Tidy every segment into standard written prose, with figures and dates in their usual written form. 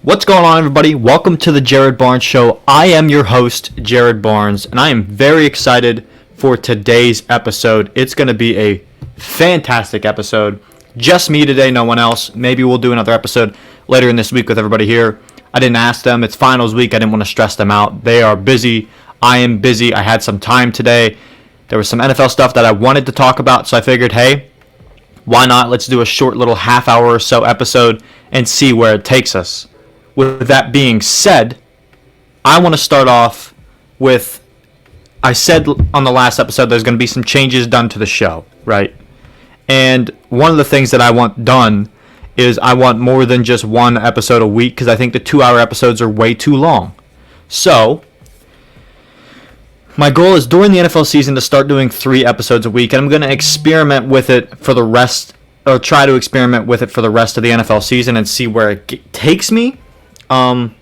What's going on, everybody? Welcome to the Jared Barnes Show. I am your host, Jared Barnes, and I am very excited for today's episode. It's going to be a fantastic episode. Just me today, no one else. Maybe we'll do another episode later in this week with everybody here. I didn't ask them. It's finals week. I didn't want to stress them out. They are busy. I am busy. I had some time today. There was some NFL stuff that I wanted to talk about, so I figured, hey, why not? Let's do a short little half-hour or so episode and see where it takes us. With that being said, I want to start off with, I said on the last episode there's going to be some changes done to the show, right? And one of the things that I want done is I want more than just one episode a week because I think the 2-hour episodes are way too long. So, my goal is during the NFL season to start doing 3 episodes a week, and I'm going to experiment with it for the rest, or try to experiment with it for the rest of the NFL season and see where it takes me. And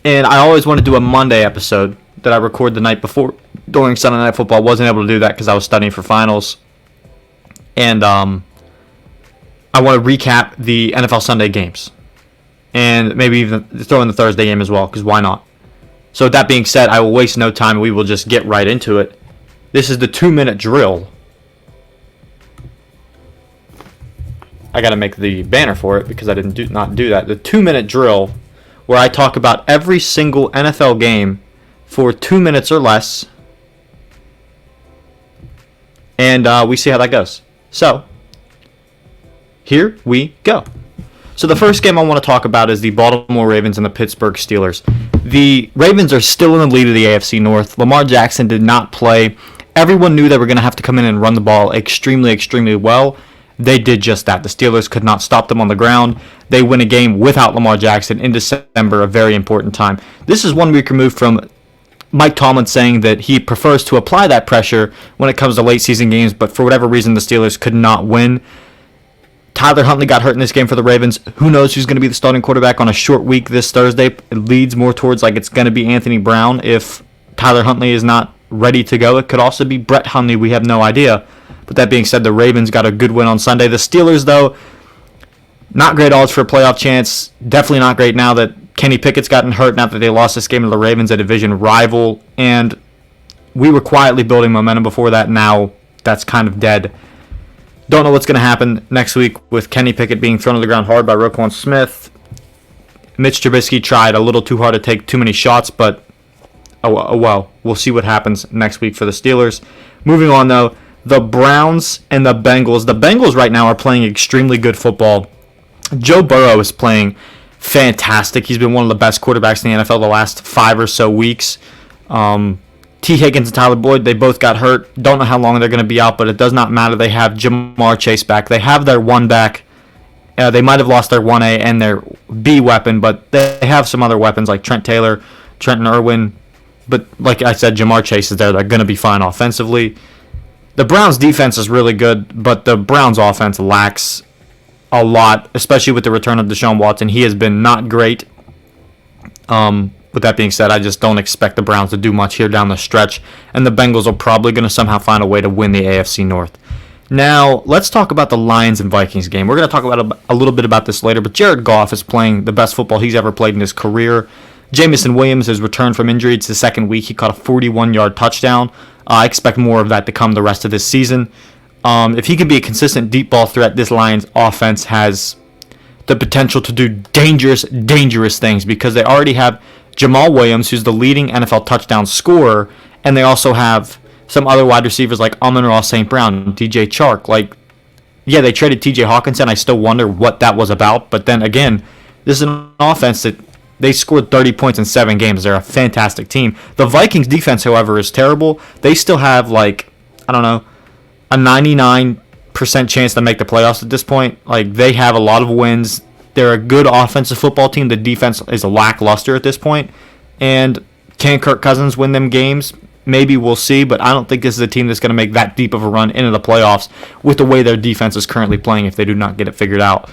I always want to do a Monday episode that I record the night before during Sunday Night Football. Wasn't able to do that because I was studying for finals. And I want to recap the NFL Sunday games. And maybe even throw in the Thursday game as well, because why not? So with that being said, I will waste no time. We will just get right into it. This is the 2-minute drill. I got to make the banner for it because I didn't not do that. The 2-minute drill where I talk about every single NFL game for 2 minutes or less. And we see how that goes. So, here we go. So the first game I want to talk about is the Baltimore Ravens and the Pittsburgh Steelers. The Ravens are still in the lead of the AFC North. Lamar Jackson did not play. Everyone knew they were going to have to come in and run the ball extremely, extremely well. They did just that. The Steelers could not stop them on the ground. They win a game without Lamar Jackson in December, a very important time. This is 1 week removed from Mike Tomlin saying that he prefers to apply that pressure when it comes to late season games, but for whatever reason, the Steelers could not win. Tyler Huntley got hurt in this game for the Ravens. Who knows who's going to be the starting quarterback on a short week this Thursday? It leads more towards like it's going to be Anthony Brown if Tyler Huntley is not ready to go. It could also be Brett Hundley. We have no idea. But that being said, the Ravens got a good win on Sunday. The Steelers, though, not great odds for a playoff chance. Definitely not great now that Kenny Pickett's gotten hurt, now that they lost this game to the Ravens, a division rival. And we were quietly building momentum before that. Now that's kind of dead. Don't know what's going to happen next week with Kenny Pickett being thrown to the ground hard by Roquan Smith. Mitch Trubisky tried a little too hard to take too many shots, but oh well. We'll see what happens next week for the Steelers. Moving on, though. The Browns and the Bengals. The Bengals right now are playing extremely good football. Joe Burrow is playing fantastic. He's been one of the best quarterbacks in the NFL the last 5 or so weeks. T. Higgins and Tyler Boyd, they both got hurt. Don't know how long they're going to be out, but it does not matter. They have Jamar Chase back. They have their one back. They might have lost their 1A and their B weapon, but they have some other weapons like Trent Taylor, Trenton Irwin. But like I said, Jamar Chase is there. They're going to be fine offensively. The Browns' defense is really good, but the Browns' offense lacks a lot, especially with the return of Deshaun Watson. He has been not great. With that being said, I just don't expect the Browns to do much here down the stretch, and the Bengals are probably going to somehow find a way to win the AFC North. Now, let's talk about the Lions and Vikings game. We're going to talk about a little bit about this later, but Jared Goff is playing the best football he's ever played in his career. Jamison Williams has returned from injury. It's the second week. He caught a 41-yard touchdown. I expect more of that to come the rest of this season. If he can be a consistent deep ball threat, this Lions offense has the potential to do dangerous, dangerous things because they already have Jamal Williams, who's the leading NFL touchdown scorer, and they also have some other wide receivers like Amon-Ra St. Brown, DJ Chark. Yeah, they traded TJ Hawkinson. I still wonder what that was about, but then again, this is an offense that they scored 30 points in 7 games. They're a fantastic team. The Vikings defense, however, is terrible. They still have, a 99% chance to make the playoffs at this point. They have a lot of wins. They're a good offensive football team. The defense is lackluster at this point. And can Kirk Cousins win them games? Maybe, we'll see, but I don't think this is a team that's going to make that deep of a run into the playoffs with the way their defense is currently playing if they do not get it figured out.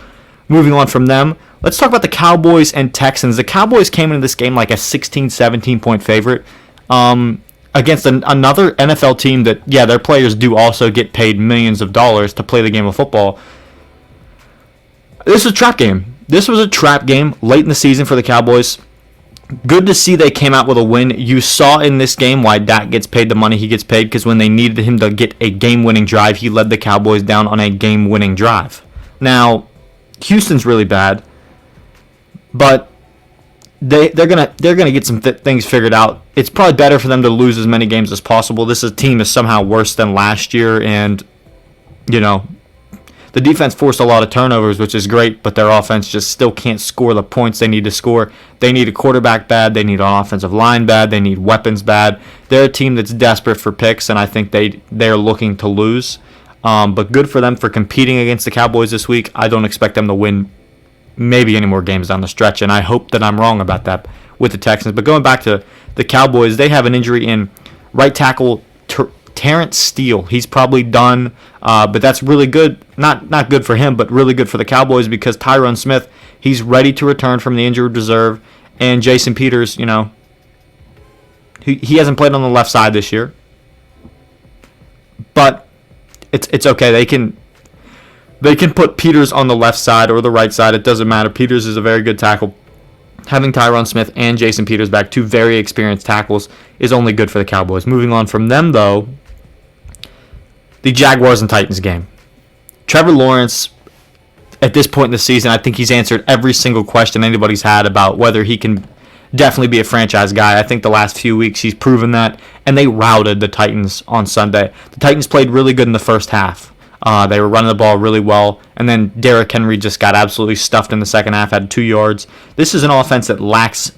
Moving on from them, let's talk about the Cowboys and Texans. The Cowboys came into this game like a 16, 17-point favorite against another NFL team that, yeah, their players do also get paid millions of dollars to play the game of football. This is a trap game. this was a trap game late in the season for the Cowboys. Good to see they came out with a win. You saw in this game why Dak gets paid the money he gets paid, because when they needed him to get a game-winning drive, he led the Cowboys down on a game-winning drive. Now, Houston's really bad, but they're gonna get some things figured out. It's probably better for them to lose as many games as possible. This team is somehow worse than last year, and the defense forced a lot of turnovers, which is great, but their offense just still can't score the points they need to score. They need a quarterback bad. They need an offensive line bad. They need weapons bad. They're a team that's desperate for picks, and I think they're looking to lose. But good for them for competing against the Cowboys this week. I don't expect them to win maybe any more games down the stretch, and I hope that I'm wrong about that with the Texans. But going back to the Cowboys, they have an injury in right tackle Terrence Steele. He's probably done, but that's really good. Not good for him, but really good for the Cowboys, because Tyron Smith, he's ready to return from the injured reserve, and Jason Peters, he hasn't played on the left side this year, but it's okay. They can put Peters on the left side or the right side. It doesn't matter. Peters is a very good tackle. Having Tyron Smith and Jason Peters back, two very experienced tackles, is only good for the Cowboys. Moving on from them, though, the Jaguars and Titans game. Trevor Lawrence, at this point in the season, I think he's answered every single question anybody's had about whether he can definitely be a franchise guy. I think the last few weeks he's proven that, and they routed the Titans on Sunday. The Titans played really good in the first half. They were running the ball really well, and then Derrick Henry just got absolutely stuffed in the second half, had 2 yards. This is an offense that lacks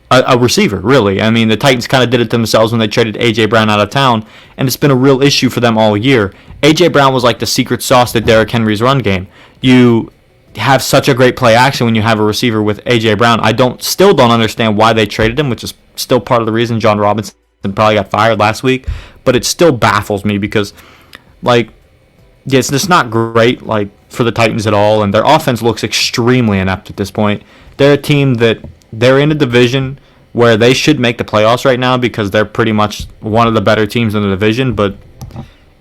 a receiver, really. I mean, the Titans kind of did it themselves when they traded A.J. Brown out of town, and it's been a real issue for them all year. A.J. Brown was like the secret sauce to Derrick Henry's run game. You have such a great play action when you have a receiver with A.J. Brown. I still don't understand why they traded him, which is still part of the reason John Robinson probably got fired last week, but it still baffles me because, it's just not great for the Titans at all, and their offense looks extremely inept at this point. They're a team that they're in a division where they should make the playoffs right now because they're pretty much one of the better teams in the division, but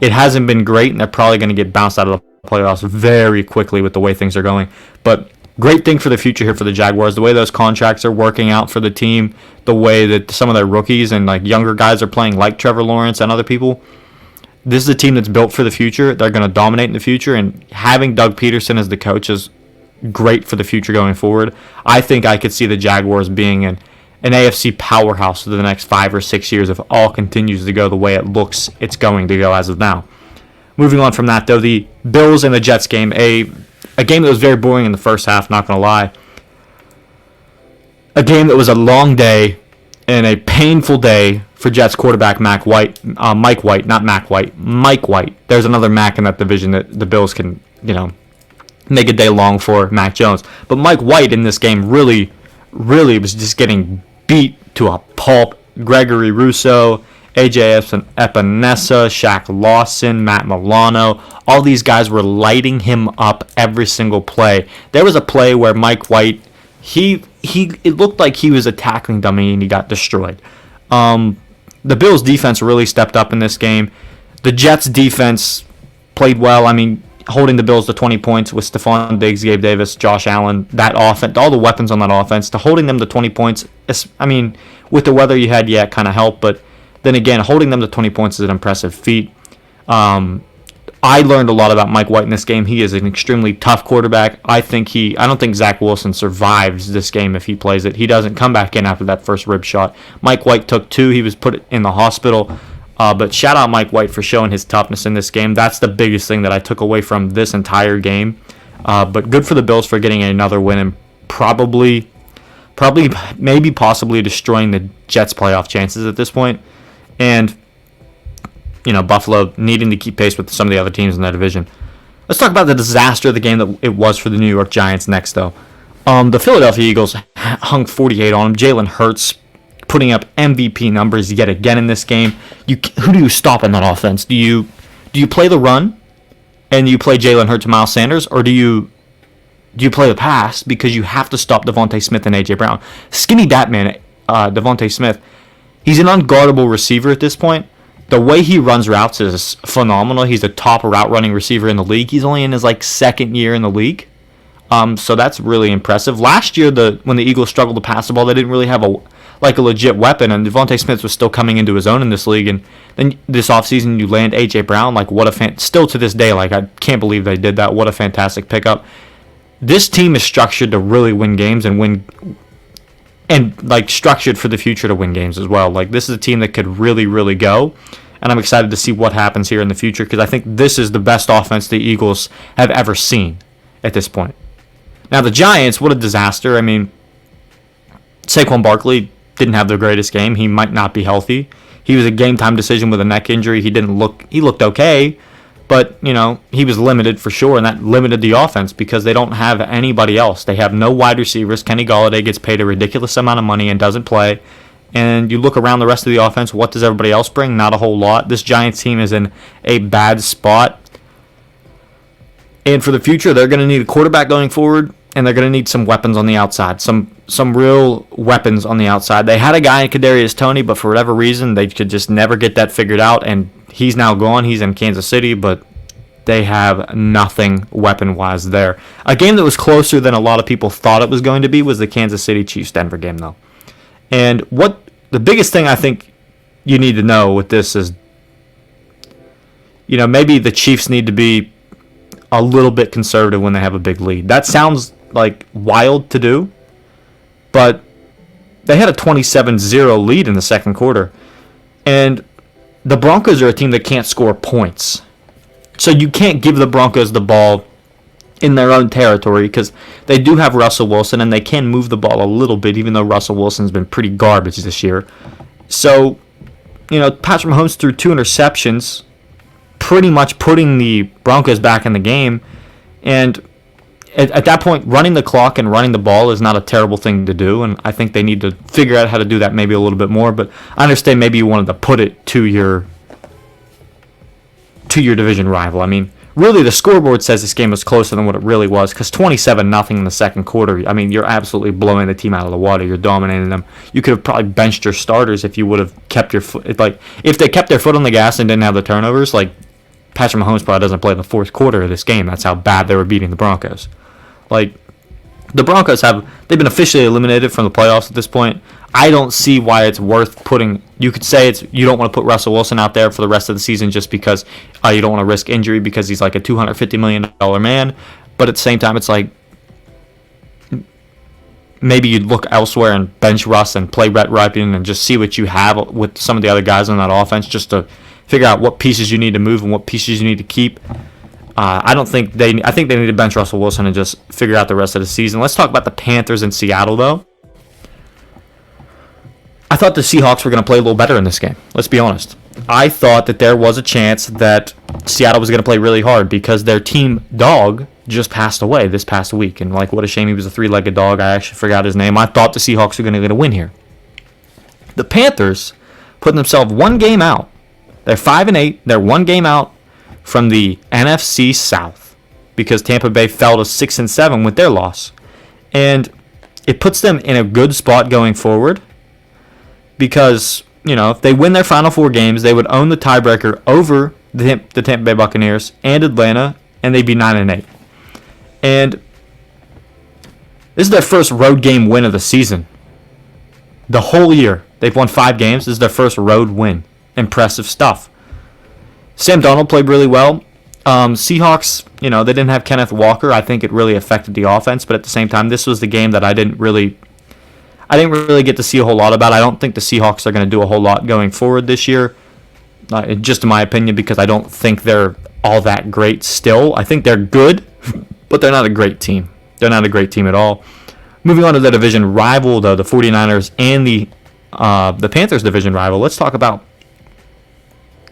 it hasn't been great, and they're probably going to get bounced out of the playoffs very quickly with the way things are going. But great thing for the future here for the Jaguars, the way those contracts are working out for the team, the way that some of their rookies and younger guys are playing like Trevor Lawrence and other people. This is a team that's built for the future. They're going to dominate in the future, and having Doug Peterson as the coach is great for the future going forward. I think I could see the Jaguars being an AFC powerhouse for the next 5 or 6 years if all continues to go the way it looks it's going to go as of now. Moving on from that, though, the Bills and the Jets game, a game that was very boring in the first half, not going to lie. A game that was a long day and a painful day for Jets quarterback Mike White. There's another Mac in that division that the Bills can, make a day long for Mac Jones. But Mike White in this game really was just getting beat to a pulp. Gregory Rousseau, AJ Epinesa, Shaq Lawson, Matt Milano, all these guys were lighting him up every single play. There was a play where Mike White, it looked like he was a tackling dummy and he got destroyed. The Bills' defense really stepped up in this game. The Jets' defense played well. I mean, holding the Bills to 20 points with Stephon Diggs, Gabe Davis, Josh Allen, that offense, all the weapons on that offense, to holding them to 20 points, I mean, with the weather you had, it kind of helped, but then again, holding them to 20 points is an impressive feat. I learned a lot about Mike White in this game. He is an extremely tough quarterback. I don't think Zach Wilson survives this game if he plays it. He doesn't come back in after that first rib shot. Mike White took 2. He was put in the hospital. But shout out Mike White for showing his toughness in this game. That's the biggest thing that I took away from this entire game. But good for the Bills for getting another win and possibly destroying the Jets' playoff chances at this point. And Buffalo needing to keep pace with some of the other teams in that division. Let's talk about the disaster of the game that it was for the New York Giants next, though. The Philadelphia Eagles hung 48 on them. Jalen Hurts putting up MVP numbers yet again in this game. Who do you stop in that offense? Do you play the run and you play Jalen Hurts and Miles Sanders, or do you play the pass because you have to stop Devontae Smith and A.J. Brown? Skinny dat man, Devontae Smith, he's an unguardable receiver at this point. The way he runs routes is phenomenal. He's a top route running receiver in the league. He's only in his second year in the league. So that's really impressive. Last year, when the Eagles struggled to pass the ball, they didn't really have a legit weapon, and Devontae Smith was still coming into his own in this league. And then this offseason, you land A.J. Brown. Still to this day, I can't believe they did that. What a fantastic pickup. This team is structured to really win games and structured for the future to win games as well. This is a team that could really, really go, and I'm excited to see what happens here in the future because I think this is the best offense the Eagles have ever seen at this point. Now, the Giants, what a disaster. I mean, Saquon Barkley didn't have the greatest game. He might not be healthy. He was a game-time decision with a neck injury. He looked okay, but, he was limited for sure, and that limited the offense because they don't have anybody else. They have no wide receivers. Kenny Golladay gets paid a ridiculous amount of money and doesn't play. And you look around the rest of the offense, what does everybody else bring? Not a whole lot. This Giants team is in a bad spot. And for the future, they're going to need a quarterback going forward, and they're going to need some weapons on the outside, some real weapons on the outside. They had a guy in Kadarius Toney, but for whatever reason, they could just never get that figured out, and he's now gone. He's in Kansas City, but they have nothing weapon-wise there. A game that was closer than a lot of people thought it was going to be was the Kansas City Chiefs-Denver game, though. And what the biggest thing I think you need to know with this is, maybe the Chiefs need to be a little bit conservative when they have a big lead. That sounds wild to do, but they had a 27-0 lead in the second quarter. And the Broncos are a team that can't score points. So you can't give the Broncos the ball in their own territory because they do have Russell Wilson and they can move the ball a little bit, even though Russell Wilson's been pretty garbage this year. So, Patrick Mahomes threw 2 interceptions, pretty much putting the Broncos back in the game. And at that point, running the clock and running the ball is not a terrible thing to do, and I think they need to figure out how to do that maybe a little bit more. But I understand maybe you wanted to put it to your division rival. I mean, really, the scoreboard says this game was closer than what it really was because 27-0 in the second quarter. I mean, you're absolutely blowing the team out of the water. You're dominating them. You could have probably benched your starters if you would have kept your foot. If they kept their foot on the gas and didn't have the turnovers, Patrick Mahomes probably doesn't play in the fourth quarter of this game. That's how bad they were beating the Broncos. The Broncos they've been officially eliminated from the playoffs at this point. I don't see why it's worth putting. You could say you don't want to put Russell Wilson out there for the rest of the season just because you don't want to risk injury because he's a $250 million man. But at the same time, it's maybe you'd look elsewhere and bench Russ and play Brett Rypien and just see what you have with some of the other guys on that offense just to figure out what pieces you need to move and what pieces you need to keep. I think they need to bench Russell Wilson and just figure out the rest of the season. Let's talk about the Panthers in Seattle, though. I thought the Seahawks were going to play a little better in this game. Let's be honest. I thought that there was a chance that Seattle was going to play really hard because their team dog just passed away this past week. And what a shame he was a 3-legged dog. I actually forgot his name. I thought the Seahawks were going to get a win here. The Panthers put themselves one game out. They're 5-8. They're one game out from the NFC South because Tampa Bay fell to 6-7 with their loss. And it puts them in a good spot going forward because, if they win their final 4 games, they would own the tiebreaker over the Tampa Bay Buccaneers and Atlanta, and they'd be 9-8. And this is their first road game win of the season. The whole year. They've won 5 games. This is their first road win. Impressive stuff. Sam Darnold played really well. Seahawks, they didn't have Kenneth Walker. I think it really affected the offense, but at the same time, this was the game that I didn't really get to see a whole lot about. I don't think the Seahawks are going to do a whole lot going forward this year, just in my opinion, because I don't think they're all that great still. I think they're good, but they're not a great team. They're not a great team at all. Moving on to the division rival, though, the 49ers and the Panthers division rival, let's talk about.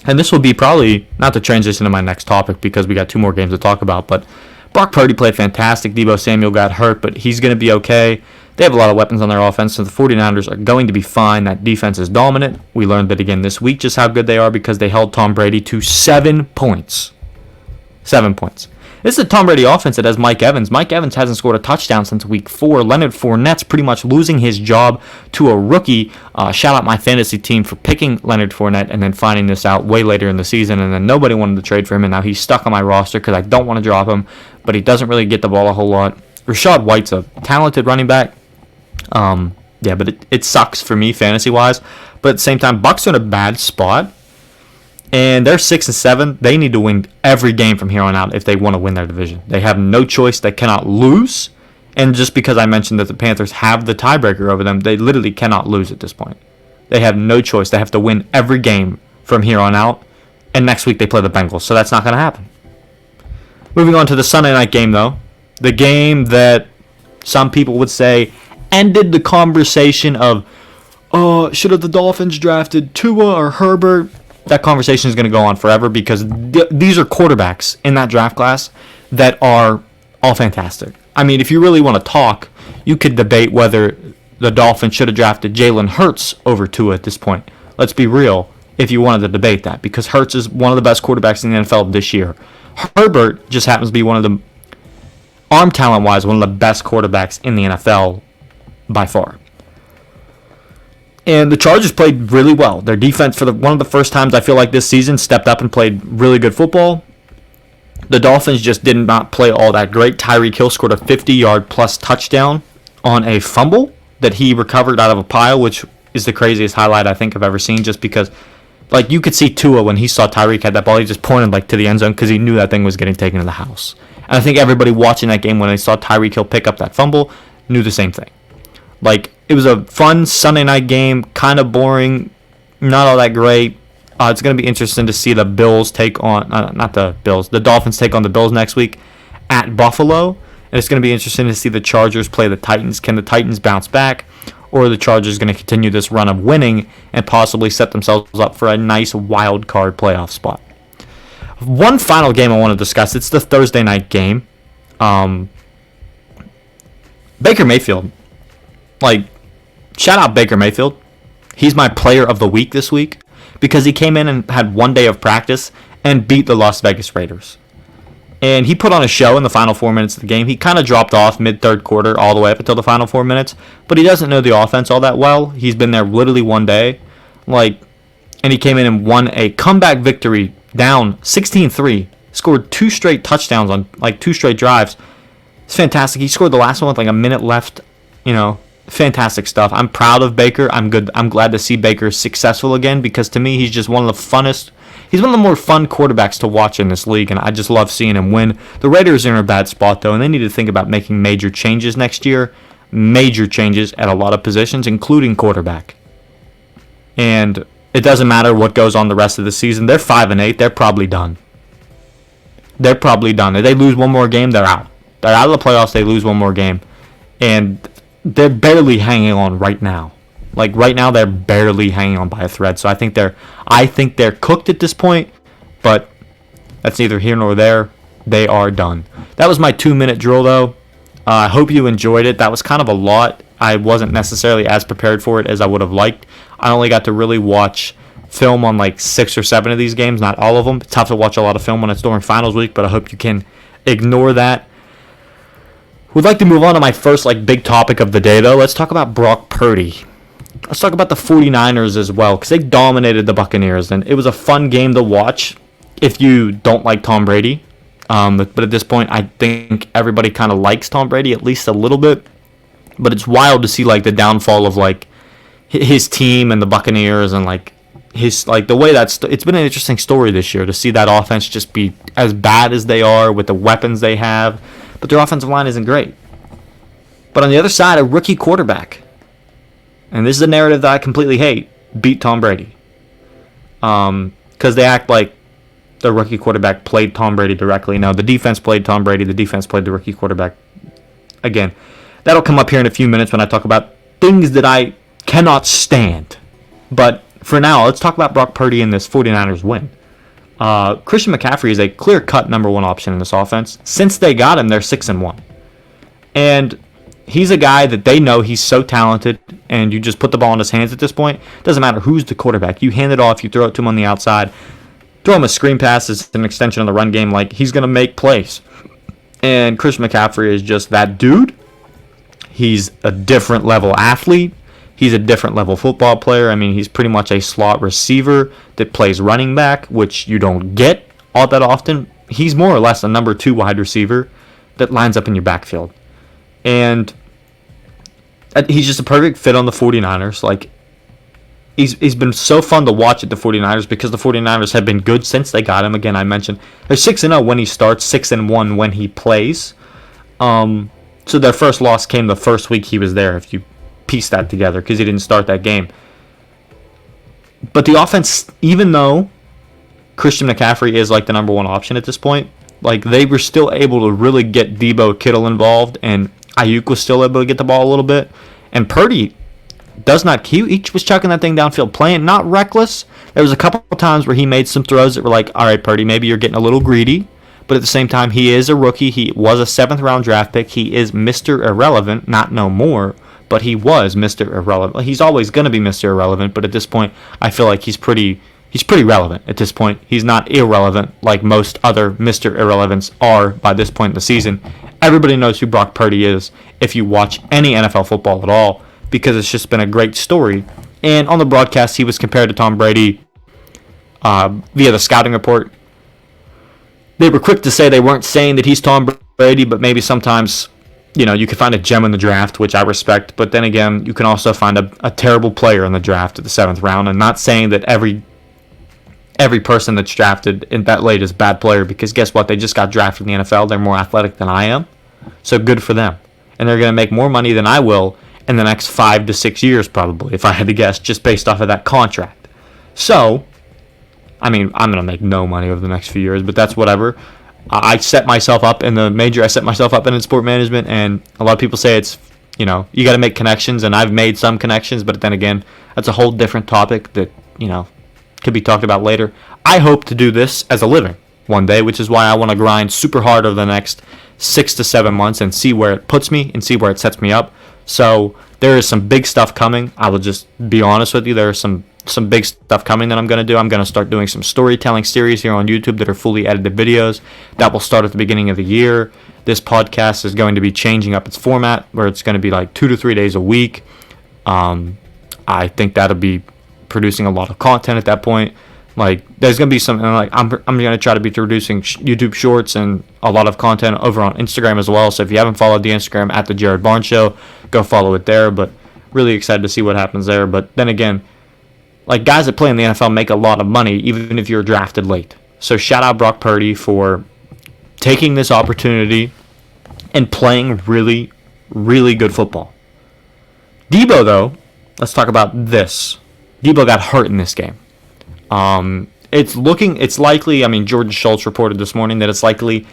And this will be probably not to transition to my next topic because we got 2 more games to talk about. But Brock Purdy played fantastic. Deebo Samuel got hurt, but he's going to be okay. They have a lot of weapons on their offense, so the 49ers are going to be fine. That defense is dominant. We learned that again this week just how good they are because they held Tom Brady to 7 points. 7 points. This is a Tom Brady offense that has Mike Evans. Mike Evans hasn't scored a touchdown since week 4. Leonard Fournette's pretty much losing his job to a rookie. Shout out my fantasy team for picking Leonard Fournette and then finding this out way later in the season. And then nobody wanted to trade for him, and now he's stuck on my roster because I don't want to drop him. But he doesn't really get the ball a whole lot. Rachaad White's a talented running back. Yeah, but it sucks for me fantasy-wise. But at the same time, Bucs are in a bad spot. And they're 6-7. They need to win every game from here on out if they want to win their division. They have no choice. They cannot lose. And just because I mentioned that the Panthers have the tiebreaker over them, they literally cannot lose at this point. They have no choice. They have to win every game from here on out. And next week they play the Bengals, so that's not going to happen. Moving on to the Sunday night game, though. The game that some people would say ended the conversation of, should have the Dolphins drafted Tua or Herbert? That conversation is going to go on forever because these are quarterbacks in that draft class that are all fantastic. I mean, if you really want to talk, you could debate whether the Dolphins should have drafted Jalen Hurts over Tua at this point. Let's be real if you wanted to debate that, because Hurts is one of the best quarterbacks in the NFL this year. Herbert just happens to be one of the, arm talent-wise, one of the best quarterbacks in the NFL by far. And the Chargers played really well. Their defense, for one of the first times I feel like this season, stepped up and played really good football. The Dolphins just did not play all that great. Tyreek Hill scored a 50-yard plus touchdown on a fumble that he recovered out of a pile, which is the craziest highlight I think I've ever seen, just because like you could see Tua when he saw Tyreek had that ball, he just pointed like to the end zone because he knew that thing was getting taken to the house. And I think everybody watching that game when they saw Tyreek Hill pick up that fumble knew the same thing. Like, it was a fun Sunday night game, kind of boring, not all that great. It's going to be interesting to see the Bills take on, the Dolphins take on the Bills next week at Buffalo. And it's going to be interesting to see the Chargers play the Titans. Can the Titans bounce back? Or are the Chargers going to continue this run of winning and possibly set themselves up for a nice wild card playoff spot? One final game I want to discuss. It's the Thursday night game. Baker Mayfield. Like, shout out Baker Mayfield. He's my player of the week this week because he came in and had one day of practice and beat the Las Vegas Raiders. And he put on a show in the final 4 minutes of the game. He kind of dropped off mid-third quarter all the way up until the final 4 minutes, but he doesn't know the offense all that well. He's been there literally one day. And he came in and won a comeback victory down 16-3. Scored 2 straight touchdowns on 2 straight drives. It's fantastic. He scored the last one with a minute left. Fantastic stuff. I'm proud of Baker. I'm glad to see Baker successful again because to me he's just one of the funnest. He's one of the more fun quarterbacks to watch in this league, and I just love seeing him win. The Raiders are in a bad spot though, and they need to think about making major changes next year. Major changes at a lot of positions, including quarterback. And it doesn't matter what goes on the rest of the season. They're 5-8. They're probably done. If they lose one more game, they're out. They're out of the playoffs. They lose one more game, and they're barely hanging on right now. Right now, they're barely hanging on by a thread. So I think they're cooked at this point, but that's neither here nor there. They are done. That was my 2-minute drill, though. I hope you enjoyed it. That was kind of a lot. I wasn't necessarily as prepared for it as I would have liked. I only got to really watch film on 6 or 7 of these games, not all of them. It's tough to watch a lot of film when it's during finals week, but I hope you can ignore that. We'd like to move on to my first big topic of the day, though. Let's talk about Brock Purdy. Let's talk about the 49ers as well, because they dominated the Buccaneers, and it was a fun game to watch if you don't like Tom Brady. But at this point, I think everybody kind of likes Tom Brady, at least a little bit. But it's wild to see the downfall of his team and the Buccaneers and his the way it's been an interesting story this year to see that offense just be as bad as they are with the weapons they have. But their offensive line isn't great. But on the other side, a rookie quarterback, and this is a narrative that I completely hate, beat Tom Brady. Because they act like the rookie quarterback played Tom Brady directly. No, the defense played Tom Brady. The defense played the rookie quarterback. Again, that'll come up here in a few minutes when I talk about things that I cannot stand. But for now, let's talk about Brock Purdy and this 49ers win. Christian McCaffrey is a clear-cut number one option in this offense. Since they got him, they're 6-1. And he's a guy that they know he's so talented, and you just put the ball in his hands at this point. Doesn't matter who's the quarterback. You hand it off, you throw it to him on the outside, throw him a screen pass as an extension of the run game. He's going to make plays. And Christian McCaffrey is just that dude. He's a different level athlete. He's a different level football player. I mean, he's pretty much a slot receiver that plays running back, which you don't get all that often. He's more or less a number 2 wide receiver that lines up in your backfield. And he's just a perfect fit on the 49ers. Like, he's been so fun to watch at the 49ers because the 49ers have been good since they got him. Again, I mentioned they're 6-0 when he starts, 6-1 when he plays. So their first loss came the first week he was there, if you piece that together, because he didn't start that game. But the offense, even though Christian McCaffrey is like the number one option at this point, like, they were still able to really get Debo, Kittle involved, and Ayuk was still able to get the ball a little bit. And Purdy he was chucking that thing downfield, playing not reckless. There was a couple of times where he made some throws that were like, all right, Purdy, maybe you're getting a little greedy. But at the same time, he is a rookie. He was a 7th-round draft pick. He is Mr. Irrelevant, not no more, but he was Mr. Irrelevant. He's always going to be Mr. Irrelevant, but at this point, I feel like he's pretty relevant at this point. He's not irrelevant like most other Mr. Irrelevants are by this point in the season. Everybody knows who Brock Purdy is if you watch any NFL football at all, because it's just been a great story. And on the broadcast, he was compared to Tom Brady via the scouting report. They were quick to say they weren't saying that he's Tom Brady, but maybe sometimes, you can find a gem in the draft, which I respect. But then again, you can also find a terrible player in the draft at the 7th round. And not saying that every person that's drafted in that late is a bad player, because guess what? They just got drafted in the NFL. They're more athletic than I am. So good for them. And they're going to make more money than I will in the next 5 to 6 years, probably, if I had to guess, just based off of that contract. So, I mean, I'm going to make no money over the next few years, but that's whatever. I set myself up in the major. I set myself up in sport management, and a lot of people say it's, you got to make connections, and I've made some connections, but then again, that's a whole different topic that, could be talked about later. I hope to do this as a living one day, which is why I want to grind super hard over the next 6 to 7 months and see where it puts me and see where it sets me up. So there is some big stuff coming. I will just be honest with you. There is some big stuff coming that I'm going to do. I'm going to start doing some storytelling series here on YouTube that are fully edited videos. That will start at the beginning of the year. This podcast is going to be changing up its format, where it's going to be like 2 to 3 days a week. I think that'll be producing a lot of content at that point. Like, there's going to be something like I'm going to try to be producing YouTube shorts and a lot of content over on Instagram as well. So if you haven't followed the Instagram at the Jared Barnes Show, go follow it there. But really excited to see what happens there. But then again, like, guys that play in the NFL make a lot of money even if you're drafted late. So shout out Brock Purdy for taking this opportunity and playing really, really good football. Debo, though, let's talk about this. Debo got hurt in this game. It's likely, Jordan Schultz reported this morning that it's likely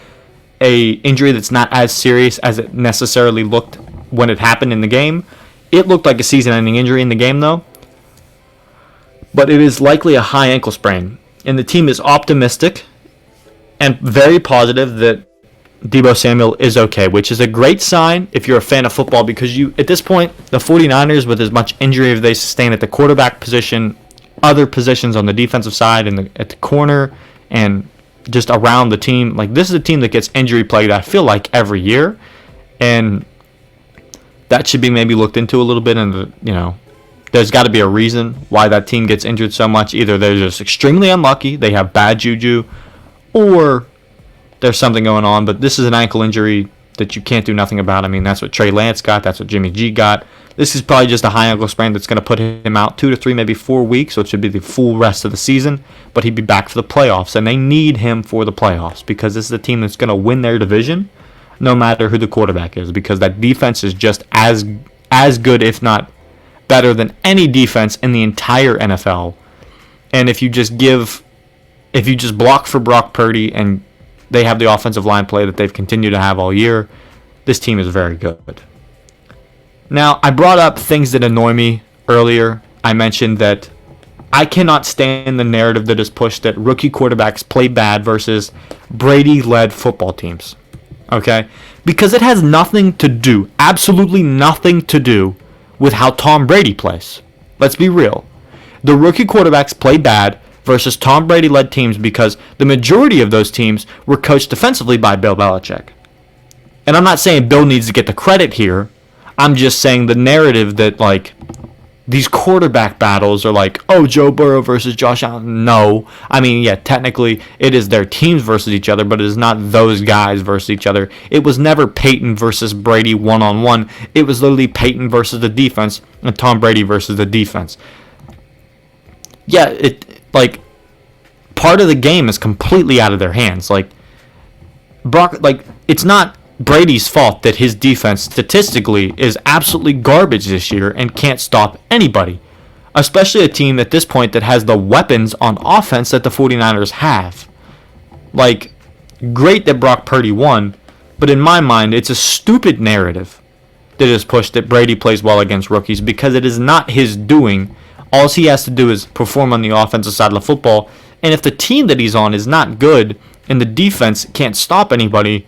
a injury that's not as serious as it necessarily looked when it happened in the game. It looked like a season-ending injury in the game, though. But it is likely a high ankle sprain. And the team is optimistic and very positive that Debo Samuel is okay, which is a great sign if you're a fan of football, because at this point, the 49ers, with as much injury as they sustain at the quarterback position, other positions on the defensive side and at the corner and just around the team, like, this is a team that gets injury plagued, I feel like, every year. And that should be maybe looked into a little bit, and there's got to be a reason why that team gets injured so much. Either they're just extremely unlucky, they have bad juju, or there's something going on. But this is an ankle injury that you can't do nothing about. That's what Trey Lance got. That's what Jimmy G got. This is probably just a high ankle sprain that's going to put him out 2 to 3, maybe 4 weeks, so it should be the full rest of the season. But he'd be back for the playoffs, and they need him for the playoffs, because this is a team that's going to win their division no matter who the quarterback is, because that defense is just as good, if not better, than any defense in the entire NFL. And if you just block for Brock Purdy and they have the offensive line play that they've continued to have all year, this team is very good. Now, I brought up things that annoy me earlier. I mentioned that I cannot stand the narrative that is pushed that rookie quarterbacks play bad versus Brady-led football teams. Okay? Because it has nothing to do, absolutely nothing to do, with how Tom Brady plays. Let's be real. The rookie quarterbacks play bad versus Tom Brady-led teams because the majority of those teams were coached defensively by Bill Belichick. And I'm not saying Bill needs to get the credit here. I'm just saying the narrative that, like, these quarterback battles are like, oh, Joe Burrow versus Josh Allen. No. I mean, yeah, technically it is their teams versus each other, but it is not those guys versus each other. It was never Peyton versus Brady one-on-one. It was literally Peyton versus the defense and Tom Brady versus the defense. Yeah, part of the game is completely out of their hands. It's not Brady's fault that his defense statistically is absolutely garbage this year and can't stop anybody, especially a team at this point that has the weapons on offense that the 49ers have. Great that Brock Purdy won, but in my mind, it's a stupid narrative that is pushed that Brady plays well against rookies, because it is not his doing. All he has to do is perform on the offensive side of the football, and if the team that he's on is not good and the defense can't stop anybody,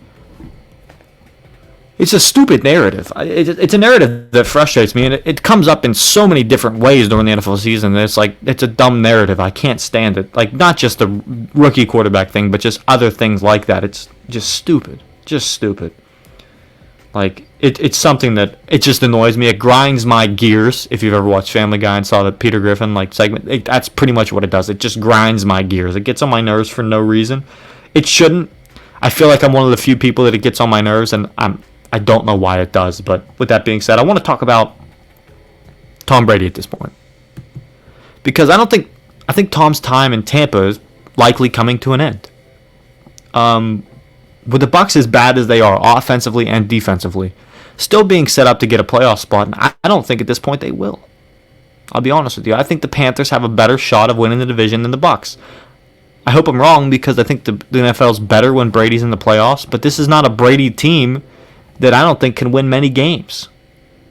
it's a stupid narrative. It's a narrative that frustrates me, and it comes up in so many different ways during the NFL season. It's a dumb narrative. I can't stand it. Not just the rookie quarterback thing, but just other things like that. It's just stupid. Just stupid. It's something that it just annoys me. It grinds my gears. If you've ever watched Family Guy and saw the Peter Griffin segment, that's pretty much what it does. It just grinds my gears. It gets on my nerves for no reason. It shouldn't. I feel like I'm one of the few people that it gets on my nerves, and I don't know why it does. But with that being said, I want to talk about Tom Brady at this point, because I think Tom's time in Tampa is likely coming to an end. With the Bucs as bad as they are offensively and defensively, still being set up to get a playoff spot, and I don't think at this point they will. I'll be honest with you. I think the Panthers have a better shot of winning the division than the Bucs. I hope I'm wrong, because I think the NFL's better when Brady's in the playoffs, but this is not a Brady team that I don't think can win many games.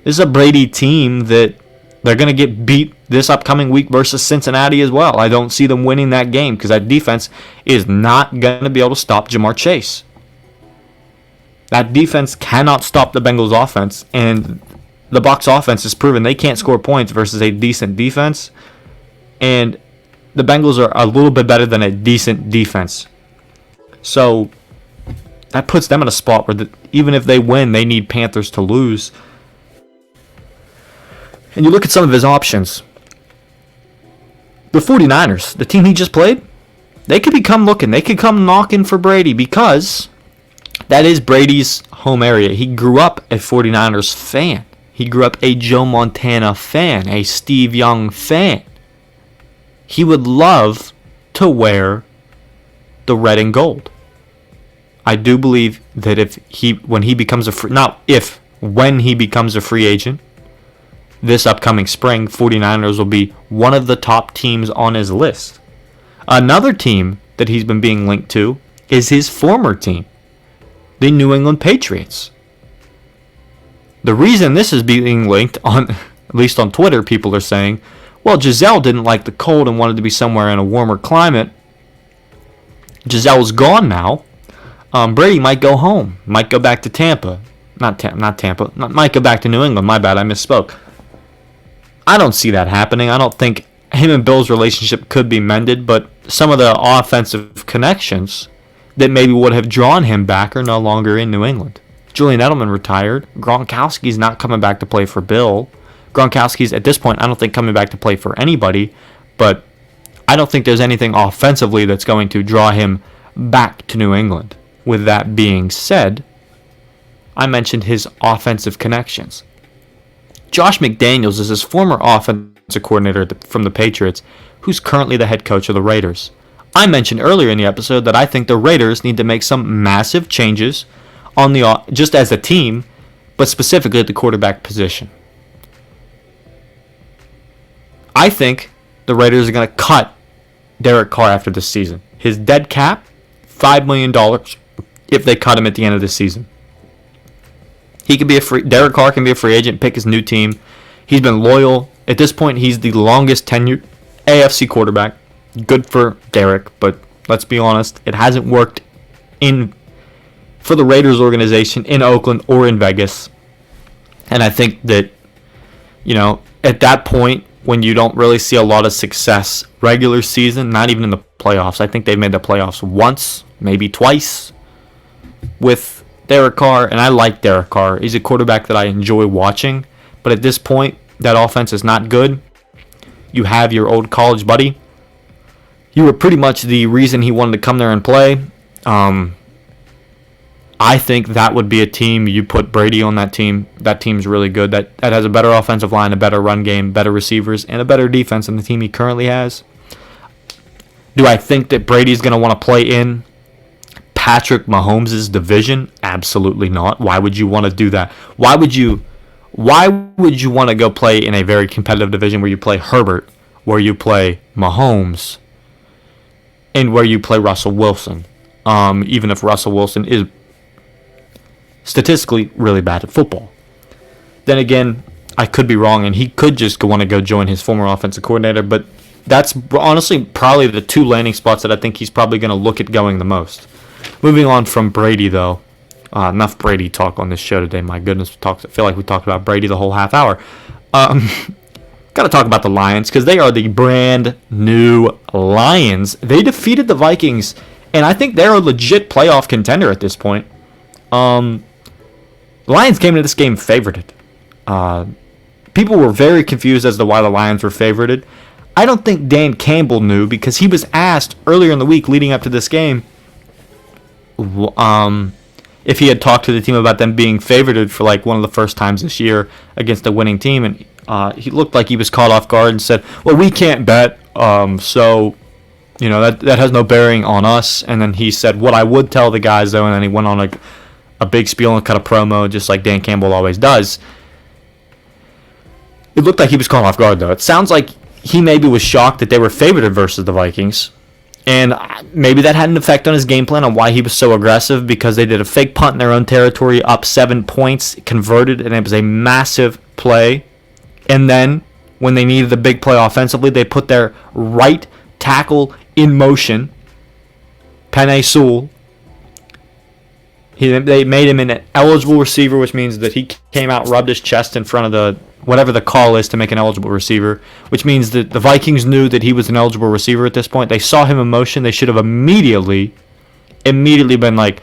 This is a Brady team that they're going to get beat this upcoming week versus Cincinnati as well. I don't see them winning that game, because that defense is not going to be able to stop Jamar Chase. That defense cannot stop the Bengals offense, and the Bucs offense has proven they can't score points versus a decent defense, and the Bengals are a little bit better than a decent defense. So that puts them in a spot where even if they win, they need Panthers to lose. And you look at some of his options. The 49ers, the team he just played, they could come knocking for Brady, because that is Brady's home area. He grew up a 49ers fan. He grew up a Joe Montana fan, a Steve Young fan. He would love to wear the red and gold. I do believe that when he becomes a free agent this upcoming spring, 49ers will be one of the top teams on his list. Another team that he's been being linked to is his former team, the New England Patriots. The reason this is being linked, at least on Twitter, people are saying, well, Giselle didn't like the cold and wanted to be somewhere in a warmer climate. Giselle's gone now. Brady might go home. Might go back to Tampa. Not Tampa. Might go back to New England. My bad, I misspoke. I don't see that happening. I don't think him and Bill's relationship could be mended, but some of the offensive connections that maybe would have drawn him back are no longer in New England. Julian Edelman retired. Gronkowski's not coming back to play for Bill. Gronkowski's, at this point, I don't think coming back to play for anybody, but I don't think there's anything offensively that's going to draw him back to New England. With that being said, I mentioned his offensive connections. Josh McDaniels is his former offensive coordinator from the Patriots, who's currently the head coach of the Raiders. I mentioned earlier in the episode that I think the Raiders need to make some massive changes on just as a team, but specifically at the quarterback position. I think the Raiders are going to cut Derek Carr after this season. His dead cap, $5 million if they cut him at the end of the season. Derek Carr can be a free agent, pick his new team. He's been loyal. At this point, he's the longest tenured AFC quarterback. Good for Derek, but let's be honest, it hasn't worked for the Raiders organization in Oakland or in Vegas. And I think that, at that point, when you don't really see a lot of success regular season, not even in the playoffs. I think they've made the playoffs once, maybe twice with Derek Carr, and I like Derek Carr. He's a quarterback that I enjoy watching, but at this point, that offense is not good. You have your old college buddy. You were pretty much the reason he wanted to come there and play. I think that would be a team. You put Brady on that team. That team's really good. That has a better offensive line, a better run game, better receivers, and a better defense than the team he currently has. Do I think that Brady's going to want to play in Patrick Mahomes' division? Absolutely not. Why would you want to do that? Why would you want to go play in a very competitive division where you play Herbert, where you play Mahomes, and where you play Russell Wilson? Even if Russell Wilson is statistically really bad at football. Then again, I could be wrong, and he could just want to go join his former offensive coordinator, but that's honestly probably the two landing spots that I think he's probably going to look at going the most. Moving on from Brady, though. Enough Brady talk on this show today. My goodness, I feel like we talked about Brady the whole half hour. Got to talk about the Lions because they are the brand new Lions. They defeated the Vikings, and I think they're a legit playoff contender at this point. The Lions came into this game favorited. People were very confused as to why the Lions were favorited. I don't think Dan Campbell knew because he was asked earlier in the week leading up to this game if he had talked to the team about them being favorited for like one of the first times this year against a winning team, and he looked like he was caught off guard and said, well, we can't bet, so you know that has no bearing on us. And then he said, what I would tell the guys though, and then he went on a big spiel and cut a promo just like Dan Campbell always does. It looked like he was caught off guard though. It sounds like he maybe was shocked that they were favored versus the Vikings. And maybe that had an effect on his game plan on why he was so aggressive, because they did a fake punt in their own territory, up 7 points, converted, and it was a massive play. And then when they needed the big play offensively, they put their right tackle in motion, Penei Sewell. They made him an eligible receiver, which means that he came out, rubbed his chest in front of the whatever the call is to make an eligible receiver, which means that the Vikings knew that he was an eligible receiver at this point. They saw him in motion. They should have immediately been like,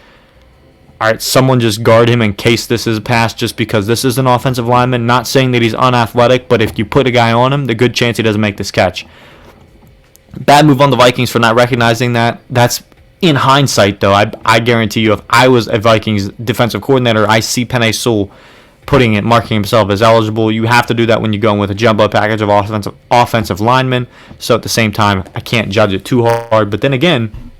all right, someone just guard him in case this is a pass, just because this is an offensive lineman. Not saying that he's unathletic, but if you put a guy on him, the good chance he doesn't make this catch. Bad move on the Vikings for not recognizing that. That's in hindsight, though. I guarantee you, if I was a Vikings defensive coordinator, I see Penei Sewell marking himself as eligible. You have to do that when you go in with a jumbo package of offensive linemen. So at the same time, I can't judge it too hard. But then again,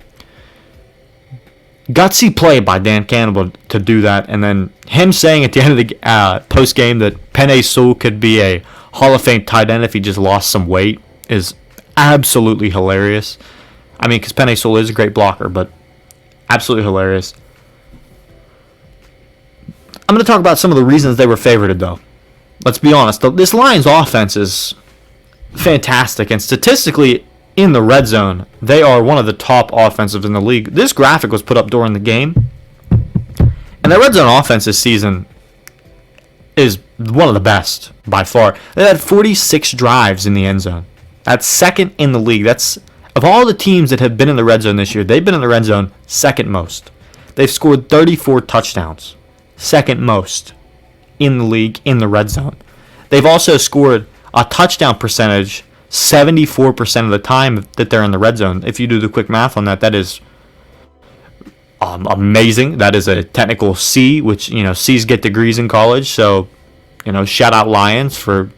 gutsy play by Dan Campbell to do that, and then him saying at the end of the post game that Penei Sewell could be a Hall of Fame tight end if he just lost some weight is absolutely hilarious. I mean, because Penei Sewell is a great blocker, but absolutely hilarious. I'm going to talk about some of the reasons they were favored, though. Let's be honest. This Lions offense is fantastic, and statistically, in the red zone, they are one of the top offensives in the league. This graphic was put up during the game, and the red zone offense this season is one of the best by far. They had 46 drives in the end zone. That's second in the league. That's of all the teams that have been in the red zone this year, they've been in the red zone second most. They've scored 34 touchdowns. Second most in the league in the red zone. They've also scored a touchdown percentage 74% of the time that they're in the red zone. If you do the quick math on that, that is amazing. That is a technical C, which, C's get degrees in college. So, shout out Lions for.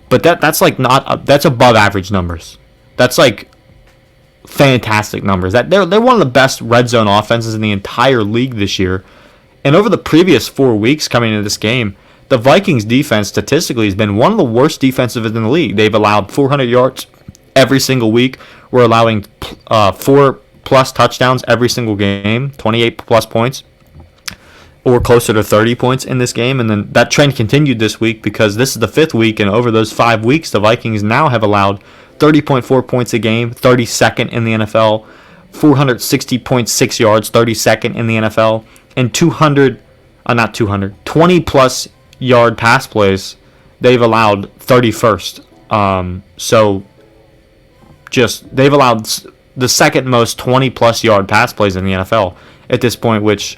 But that's like that's above average numbers. That's like fantastic numbers. They're one of the best red zone offenses in the entire league this year. And over the previous 4 weeks coming into this game, the Vikings defense statistically has been one of the worst defenses in the league. They've allowed 400 yards every single week. We're allowing 4+ touchdowns every single game, 28+ points, or closer to 30 points in this game. And then that trend continued this week because this is the 5th week, and over those 5 weeks, the Vikings now have allowed 30.4 points a game, 32nd in the NFL, 460.6 yards, 32nd in the NFL, and 20+ yard pass plays, they've allowed 31st. They've allowed the second most 20+ yard pass plays in the NFL at this point, which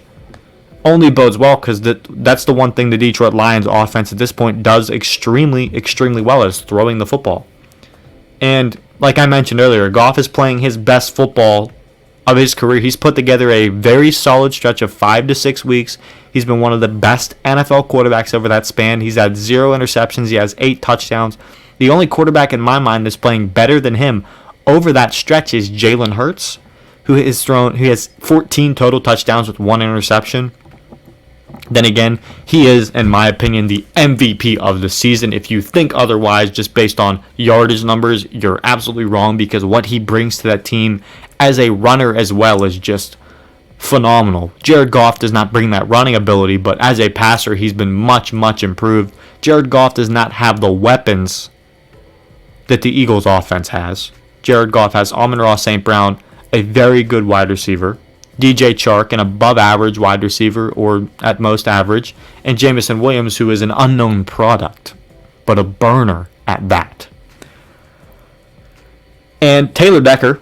only bodes well because that's the one thing the Detroit Lions offense at this point does extremely, extremely well is throwing the football. And like I mentioned earlier, Goff is playing his best football of his career. He's put together a very solid stretch of 5 to 6 weeks. He's been one of the best NFL quarterbacks over that span. He's had 0 interceptions. He has 8 touchdowns. The only quarterback in my mind that's playing better than him over that stretch is Jalen Hurts, who has 14 total touchdowns with 1 interception. Then again, he is, in my opinion, the MVP of the season. If you think otherwise, just based on yardage numbers, you're absolutely wrong because what he brings to that team as a runner as well is just phenomenal. Jared Goff does not bring that running ability, but as a passer, he's been much, much improved. Jared Goff does not have the weapons that the Eagles offense has. Jared Goff has Amon-Ra St. Brown, a very good wide receiver, DJ Chark, an above-average wide receiver, or at most average, and Jamison Williams, who is an unknown product, but a burner at that. And Taylor Decker,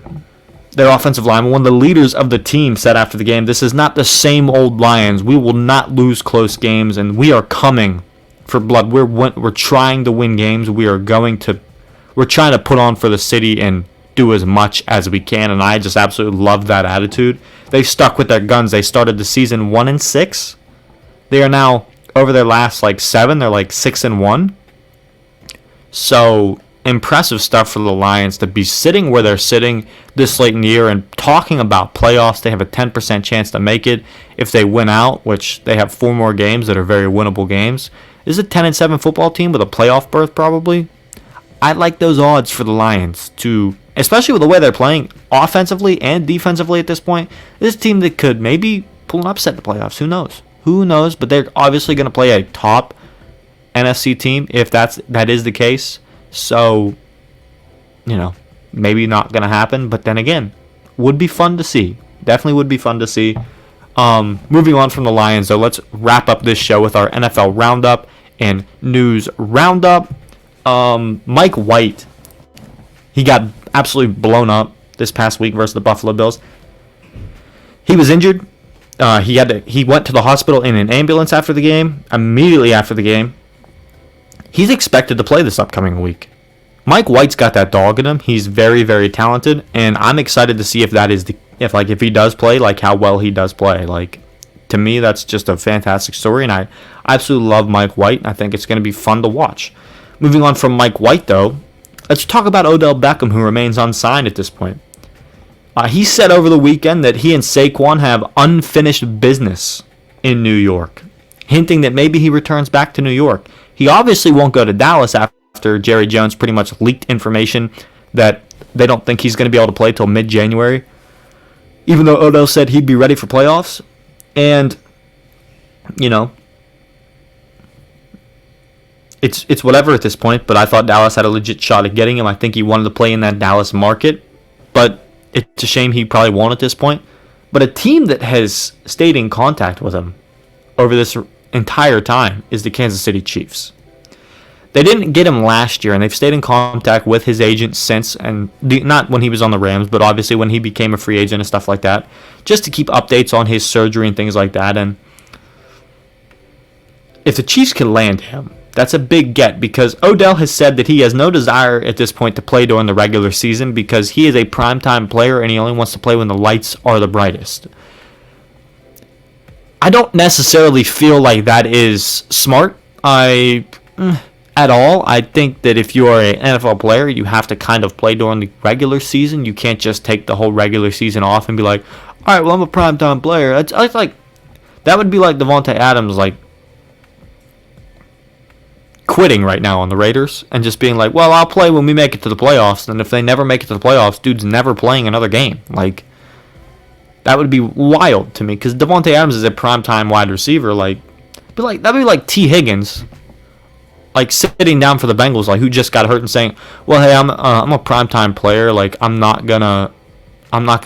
their offensive lineman, one of the leaders of the team, said after the game, "This is not the same old Lions. We will not lose close games, and we are coming for blood. We're trying to win games. We're trying to put on for the city and do as much as we can," and I just absolutely love that attitude. They stuck with their guns. They started the season 1-6. They are now over their last 7. They're 6-1. So impressive stuff for the Lions to be sitting where they're sitting this late in the year and talking about playoffs. They have a 10% chance to make it if they win out, which they have 4 more games that are very winnable games. This is a 10-7 football team with a playoff berth probably. I like those odds for the Lions to, especially with the way they're playing offensively and defensively at this point. This is a team that could maybe pull an upset in the playoffs. Who knows? Who knows? But they're obviously going to play a top NFC team if that is the case. So, maybe not going to happen. But then again, would be fun to see. Definitely would be fun to see. Moving on from the Lions, though, let's wrap up this show with our NFL Roundup and News Roundup. Mike White, he got absolutely blown up this past week versus the Buffalo Bills. He was injured. He went to the hospital in an ambulance after the game. Immediately after the game, he's expected to play this upcoming week. Mike White's got that dog in him. He's very, very talented, and I'm excited to see if he does play, how well he does play. To me, that's just a fantastic story, and I absolutely love Mike White. I think it's going to be fun to watch. Moving on from Mike White, though, let's talk about Odell Beckham, who remains unsigned at this point. He said over the weekend that he and Saquon have unfinished business in New York, hinting that maybe he returns back to New York. He obviously won't go to Dallas after Jerry Jones pretty much leaked information that they don't think he's going to be able to play till mid-January, even though Odell said he'd be ready for playoffs. And, It's whatever at this point, but I thought Dallas had a legit shot at getting him. I think he wanted to play in that Dallas market, but it's a shame he probably won't at this point. But a team that has stayed in contact with him over this entire time is the Kansas City Chiefs. They didn't get him last year, and they've stayed in contact with his agent since, and not when he was on the Rams, but obviously when he became a free agent and stuff like that, just to keep updates on his surgery and things like that. And if the Chiefs can land him, that's a big get because Odell has said that he has no desire at this point to play during the regular season because he is a primetime player and he only wants to play when the lights are the brightest. I don't necessarily feel like that is smart at all. I think that if you are an NFL player, you have to kind of play during the regular season. You can't just take the whole regular season off and be like, all right, well, I'm a primetime player. It's like that would be like Devontae Adams, quitting right now on the Raiders and just being like, well, I'll play when we make it to the playoffs. And if they never make it to the playoffs, dude's never playing another game. That would be wild to me because Devontae Adams is a primetime wide receiver. That'd be like T. Higgins, sitting down for the Bengals, who just got hurt and saying, well, hey, I'm a primetime player. I'm not gonna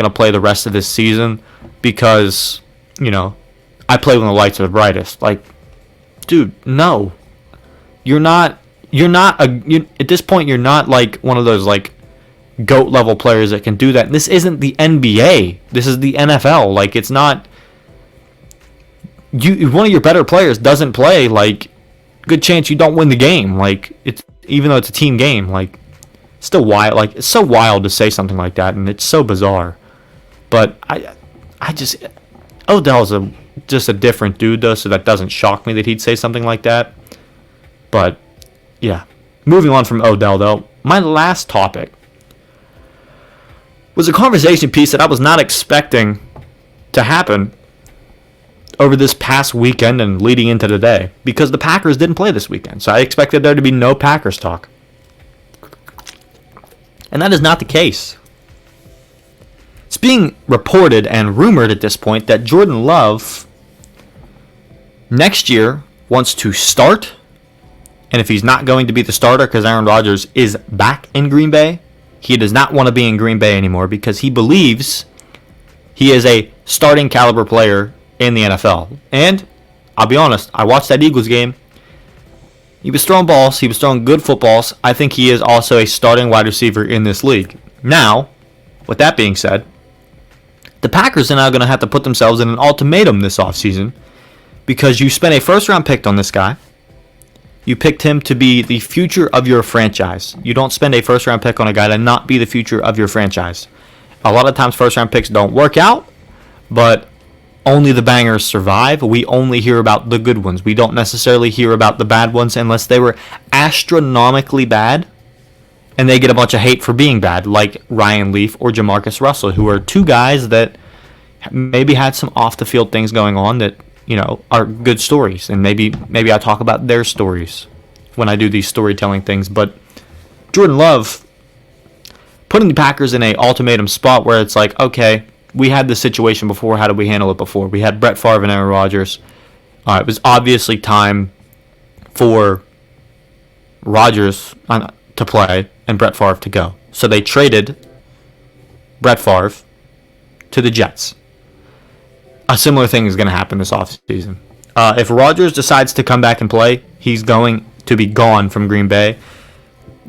play the rest of this season because I play when the lights are the brightest. Dude, no. At this point, you're not one of those GOAT level players that can do that. This isn't the NBA. This is the NFL. It's not, one of your better players doesn't play, like, good chance you don't win the game. Like, it's even though it's a team game, like, still wild. Like, it's so wild to say something like that, and it's so bizarre. But I just Odell's just a different dude, though, so that doesn't shock me that he'd say something like that. But yeah, moving on from Odell, though, my last topic was a conversation piece that I was not expecting to happen over this past weekend and leading into today, because the Packers didn't play this weekend. So I expected there to be no Packers talk. And that is not the case. It's being reported and rumored at this point that Jordan Love next year wants to start. And if he's not going to be the starter because Aaron Rodgers is back in Green Bay, he does not want to be in Green Bay anymore because he believes he is a starting caliber player in the NFL. And I'll be honest, I watched that Eagles game. He was throwing balls. He was throwing good footballs. I think he is also a starting wide receiver in this league. Now, with that being said, the Packers are now going to have to put themselves in an ultimatum this offseason because you spent a first-round pick on this guy. You picked him to be the future of your franchise. You don't spend a first-round pick on a guy to not be the future of your franchise. A lot of times first-round picks don't work out, but only the bangers survive. We only hear about the good ones. We don't necessarily hear about the bad ones unless they were astronomically bad and they get a bunch of hate for being bad, like Ryan Leaf or Jamarcus Russell, who are two guys that maybe had some off-the-field things going on that, you know, are good stories. And maybe I talk about their stories when I do these storytelling things. But Jordan Love putting the Packers in a ultimatum spot where it's like, okay, we had this situation before. How did we handle it before? We had Brett Favre and Aaron Rodgers. It was obviously time for Rodgers to play and Brett Favre to go. So they traded Brett Favre to the Jets. A similar thing is going to happen this offseason. If Rodgers decides to come back and play, he's going to be gone from Green Bay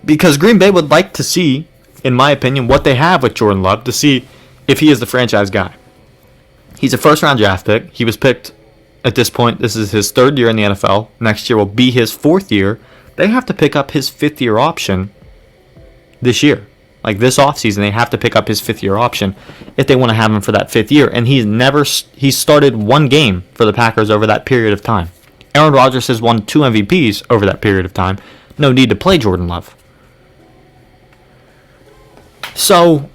because Green Bay would like to see, in my opinion, what they have with Jordan Love to see if he is the franchise guy. He's a first-round draft pick. He was picked at this point. This is his third year in the NFL. Next year will be his fourth year. They have to pick up his fifth-year option this year. Like this offseason, they have to pick up his fifth-year option if they want to have him for that fifth year. And he's started one game for the Packers over that period of time. Aaron Rodgers has won 2 MVPs over that period of time. No need to play Jordan Love. So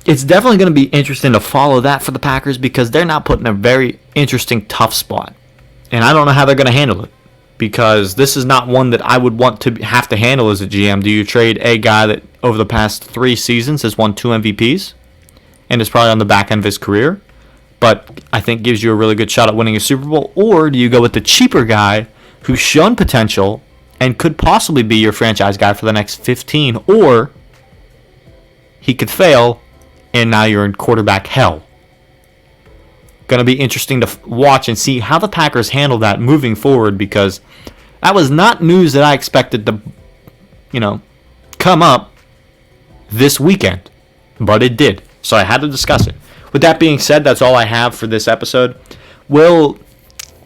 it's definitely going to be interesting to follow that for the Packers because they're now put in a very interesting, tough spot. And I don't know how they're going to handle it because this is not one that I would want to have to handle as a GM. Do you trade a guy that over the past 3 seasons has won 2 MVPs and is probably on the back end of his career, but I think gives you a really good shot at winning a Super Bowl? Or do you go with the cheaper guy who's shown potential and could possibly be your franchise guy for the next 15, or he could fail and now you're in quarterback hell? Going to be interesting to watch and see how the Packers handle that moving forward because that was not news that I expected to, come up this weekend, but it did. So I had to discuss it. With that being said, that's all I have for this episode. We'll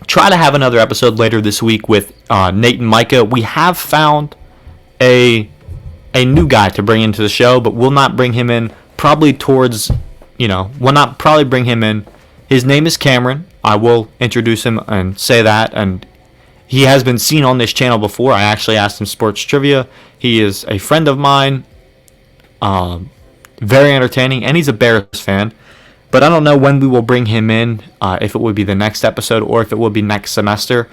try to have another episode later this week with Nate and Micah. We have found a new guy to bring into the show, but we'll not bring him in probably we'll not probably bring him in. His name is Cameron. I will introduce him and say that, and he has been seen on this channel before. I actually asked him sports trivia. He is a friend of mine, very entertaining, and he's a Bears fan. But I don't know when we will bring him in, if it would be the next episode or if it will be next semester.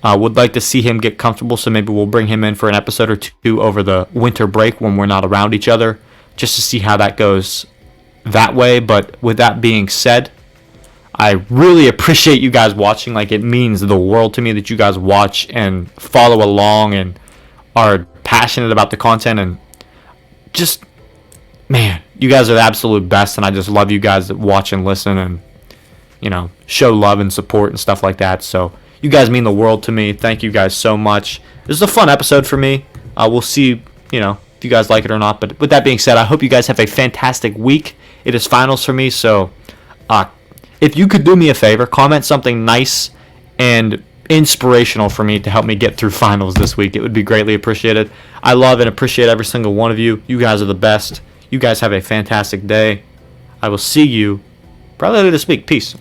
Would like to see him get comfortable, so maybe we'll bring him in for an episode or two over the winter break when we're not around each other, just to see how that goes that way. But with that being said, I really appreciate you guys watching. Like, it means the world to me that you guys watch and follow along and are passionate about the content. And just, man, you guys are the absolute best. And I just love you guys that watch and listen and, show love and support and stuff like that. So you guys mean the world to me. Thank you guys so much. This is a fun episode for me. We'll see, if you guys like it or not. But with that being said, I hope you guys have a fantastic week. It is finals for me, so if you could do me a favor, comment something nice and inspirational for me to help me get through finals this week. It would be greatly appreciated. I love and appreciate every single one of you. You guys are the best. You guys have a fantastic day. I will see you probably later this week. Peace.